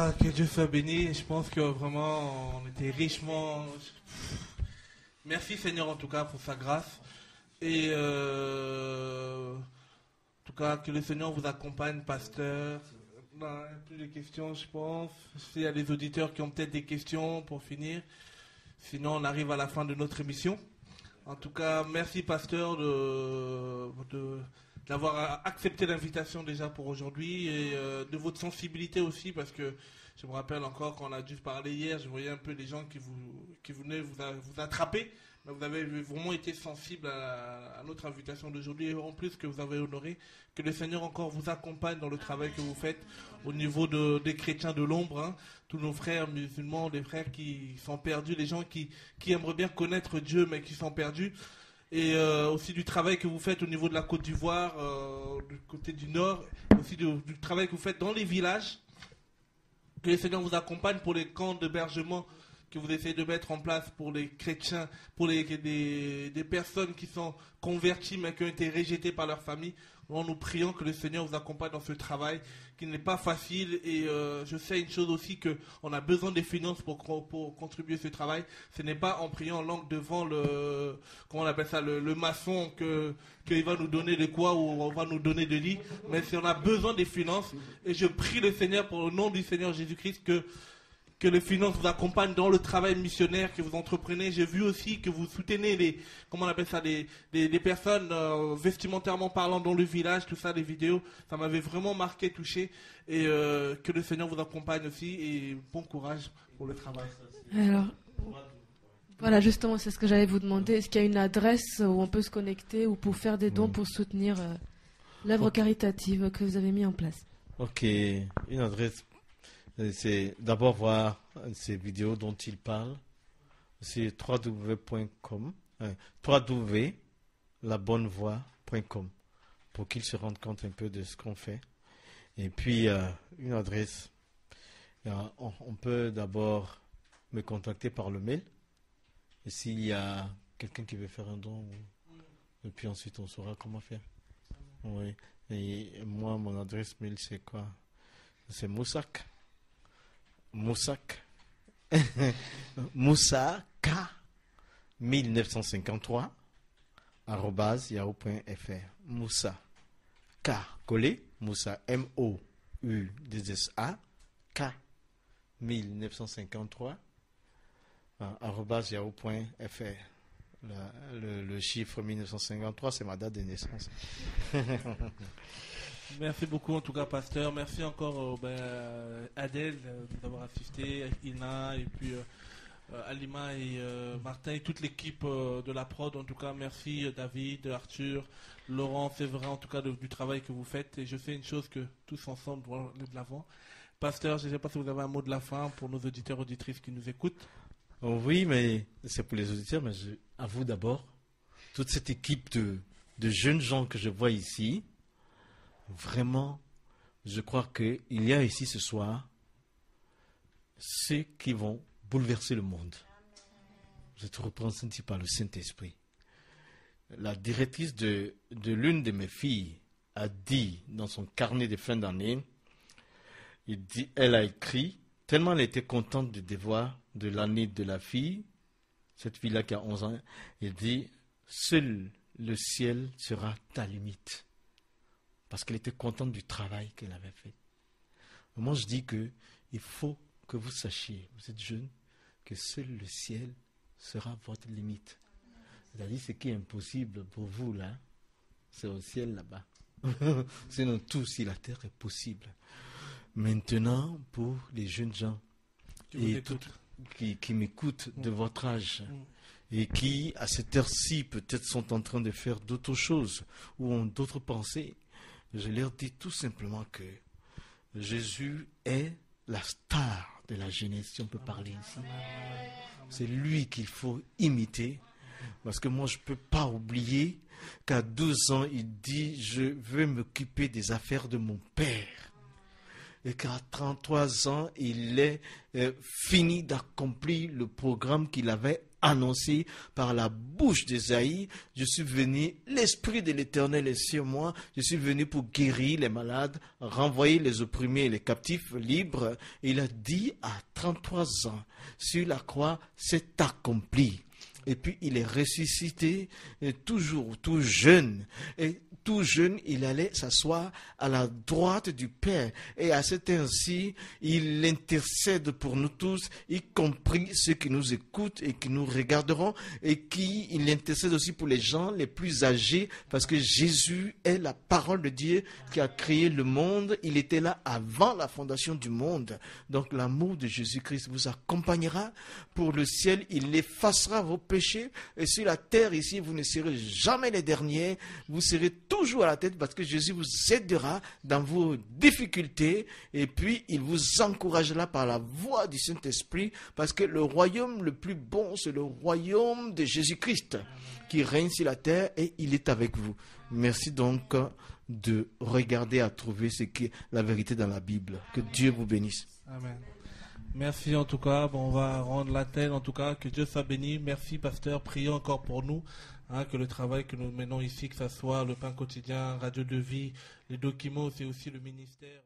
cas, que Dieu soit béni. Je pense que vraiment, on était richement... Merci Seigneur en tout cas pour sa grâce. Et en tout cas, que le Seigneur vous accompagne, pasteur. Il n'y a plus de questions, je pense. S'il y a des auditeurs qui ont peut-être des questions pour finir. Sinon, on arrive à la fin de notre émission. En tout cas, merci pasteur d'avoir accepté l'invitation déjà pour aujourd'hui et de votre sensibilité aussi, parce que je me rappelle encore quand on a dû parler hier, je voyais un peu des gens qui venaient vous attraper. Mais vous avez vraiment été sensible à notre invitation d'aujourd'hui et en plus que vous avez honoré. Que le Seigneur encore vous accompagne dans le travail que vous faites au niveau des chrétiens de l'ombre, hein, tous nos frères musulmans, des frères qui sont perdus, les gens qui aimeraient bien connaître Dieu mais qui sont perdus. Et aussi du travail que vous faites au niveau de la Côte d'Ivoire, du côté du Nord, aussi du travail que vous faites dans les villages. Que le Seigneur vous accompagne pour les camps d'hébergement que vous essayez de mettre en place pour les chrétiens, pour des personnes qui sont converties mais qui ont été rejetées par leur famille. Nous prions que le Seigneur vous accompagne dans ce travail qui n'est pas facile. Et je sais une chose aussi, qu'on a besoin des finances pour contribuer à ce travail. Ce n'est pas en priant en langue devant comment on appelle ça, le maçon qu'il va nous donner de quoi ou on va nous donner de lit. Mais si on a besoin des finances, et je prie le Seigneur pour le nom du Seigneur Jésus-Christ que les finances vous accompagnent dans le travail missionnaire que vous entreprenez. J'ai vu aussi que vous soutenez des personnes vestimentairement parlant dans le village, tout ça, des vidéos. Ça m'avait vraiment marqué, touché. Et que le Seigneur vous accompagne aussi. Et bon courage pour le travail. Alors, voilà, justement, c'est ce que j'allais vous demander. Est-ce qu'il y a une adresse où on peut se connecter ou pour faire des dons pour soutenir l'œuvre caritative que vous avez mis en place? Ok, une adresse. C'est d'abord voir ces vidéos dont il parle. C'est www.com, www.labonnevoie.com pour qu'ils se rendent compte un peu de ce qu'on fait. Et puis, une adresse. On peut d'abord me contacter par le mail. Et s'il y a quelqu'un qui veut faire un don, et puis ensuite on saura comment faire. Oui. Et moi, mon adresse mail, c'est quoi? C'est Moussak. Moussak 1953 @yahoo.fr. Moussa K collé Moussa MOUSSA K 1953 @yahoo.fr. Le chiffre 1953, c'est ma date de naissance. Merci beaucoup en tout cas, pasteur. Merci encore Adèle d'avoir assisté, Ina et puis Alima et Martin et toute l'équipe de la prod. En tout cas, merci David, Arthur, Laurent, Séverin, en tout cas du travail que vous faites. Et je sais une chose, que tous ensemble doivent aller de l'avant. Pasteur, je ne sais pas si vous avez un mot de la fin pour nos auditeurs et auditrices qui nous écoutent. Oh oui, mais c'est pour les auditeurs, mais à vous d'abord. Toute cette équipe de jeunes gens que je vois ici, vraiment, je crois qu'il y a ici ce soir ceux qui vont bouleverser le monde. Vous êtes représentés par le Saint-Esprit. La directrice de l'une de mes filles a dit dans son carnet de fin d'année, elle a écrit, tellement elle était contente du devoir de l'année de la fille, cette fille-là qui a 11 ans, elle dit, seul le ciel sera ta limite. Parce qu'elle était contente du travail qu'elle avait fait. Moi, je dis qu'il faut que vous sachiez, vous êtes jeunes, que seul le ciel sera votre limite. C'est-à-dire, ce qui est impossible pour vous, là, c'est au ciel, là-bas. Sinon, tout sur la terre est possible. Maintenant, pour les jeunes gens qui m'écoutent de votre âge, et qui, à cette heure-ci, peut-être sont en train de faire d'autres choses, ou ont d'autres pensées, je leur dis tout simplement que Jésus est la star de la jeunesse, si on peut parler ici. C'est lui qu'il faut imiter. Parce que moi, je ne peux pas oublier qu'à 12 ans, il dit, je veux m'occuper des affaires de mon père. Et qu'à 33 ans, il est fini d'accomplir le programme qu'il avait annoncé par la bouche d'Ésaïe. Je suis venu, l'Esprit de l'Éternel est sur moi. Je suis venu pour guérir les malades, renvoyer les opprimés et les captifs libres. Il a dit à 33 ans, sur la croix, c'est accompli. Et puis il est ressuscité, et toujours tout jeune. Et tout jeune, il allait s'asseoir à la droite du Père. Et à cet ainsi, il intercède pour nous tous, y compris ceux qui nous écoutent et qui nous regarderont, et il intercède aussi pour les gens les plus âgés, parce que Jésus est la parole de Dieu qui a créé le monde. Il était là avant la fondation du monde. Donc l'amour de Jésus-Christ vous accompagnera pour le ciel. Il effacera vos péchés. Et sur la terre ici, vous ne serez jamais les derniers. Vous serez toujours à la tête, parce que Jésus vous aidera dans vos difficultés, et puis il vous encouragera par la voix du Saint-Esprit, parce que le royaume le plus bon, c'est le royaume de Jésus-Christ qui règne sur la terre, et il est avec vous. Merci donc de regarder à trouver ce qui est la vérité dans la Bible. Que Dieu vous bénisse. Amen. Merci en tout cas. Bon, on va rendre l'antenne en tout cas. Que Dieu soit béni. Merci pasteur. Priez encore pour nous. Que le travail que nous menons ici, que ce soit le pain quotidien, Radio de Vie, les documents, c'est aussi le ministère.